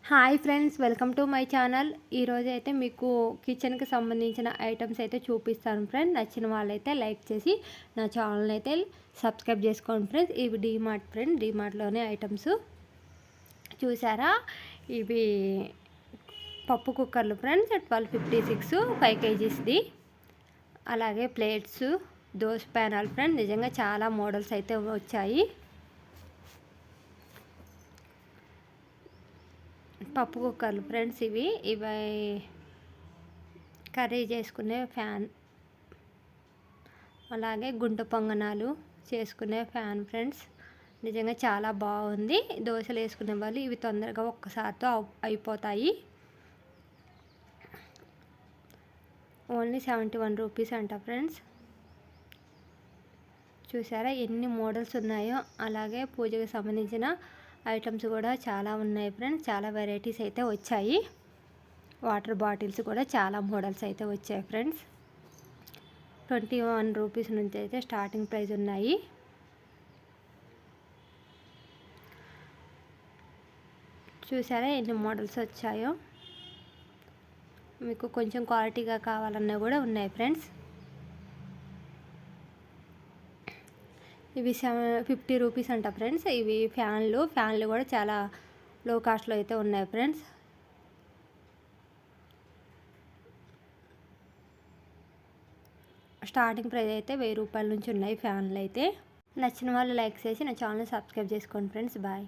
Hi friends, welcome to my channel. ఈరోజు అయితే మీకు కిచెన్కి సంబంధించిన ఐటమ్స్ అయితే చూపిస్తాను ఫ్రెండ్. నచ్చిన వాళ్ళైతే లైక్ చేసి నా ఛానల్ అయితే సబ్స్క్రైబ్ చేసుకోండి ఫ్రెండ్స్. ఇవి డీమార్ట్ ఫ్రెండ్, డీమార్ట్లోనే ఐటమ్స్ చూసారా. ఇవి పప్పు కుక్కర్లు ఫ్రెండ్స్, 1256 5 kgsది. అలాగే ప్లేట్స్, దోశ ప్యానాలు ఫ్రెండ్. నిజంగా చాలా మోడల్స్ అయితే వచ్చాయి. పప్పు కుక్కర్లు ఫ్రెండ్స్, ఇవి కర్రీ చేసుకునే ఫ్యాన్, అలాగే గుంట పొంగనాలు చేసుకునే ఫ్యాన్ ఫ్రెండ్స్. నిజంగా చాలా బాగుంది. దోశలు వేసుకునే వాళ్ళు ఇవి తొందరగా ఒక్కసారితో అయిపోతాయి. ఓన్లీ 71 రూపీస్ అంట ఫ్రెండ్స్. చూసారా ఎన్ని మోడల్స్ ఉన్నాయో. అలాగే పూజకు సంబంధించిన ఐటమ్స్ కూడా చాలా ఉన్నాయి ఫ్రెండ్స్. చాలా వెరైటీస్ అయితే వచ్చాయి. వాటర్ బాటిల్స్ కూడా చాలా మోడల్స్ అయితే వచ్చాయి ఫ్రెండ్స్. 21 రూపీస్ నుంచి అయితే స్టార్టింగ్ ప్రైస్ ఉన్నాయి. చూసారా ఎన్ని మోడల్స్ వచ్చాయో. మీకు కొంచెం క్వాలిటీగా కావాలన్నా కూడా ఉన్నాయి ఫ్రెండ్స్. ఇవి 50 రూపీస్ అంట ఫ్రెండ్స్. ఇవి ఫ్యాన్లు కూడా చాలా లో కాస్ట్లో అయితే ఉన్నాయి ఫ్రెండ్స్. స్టార్టింగ్ ప్రైస్ అయితే 1000 రూపాయల నుంచి ఉన్నాయి ఫ్యాన్లు అయితే. నచ్చిన వాళ్ళు లైక్ చేసి నా ఛానల్ సబ్స్క్రైబ్ చేసుకోండి ఫ్రెండ్స్. బాయ్.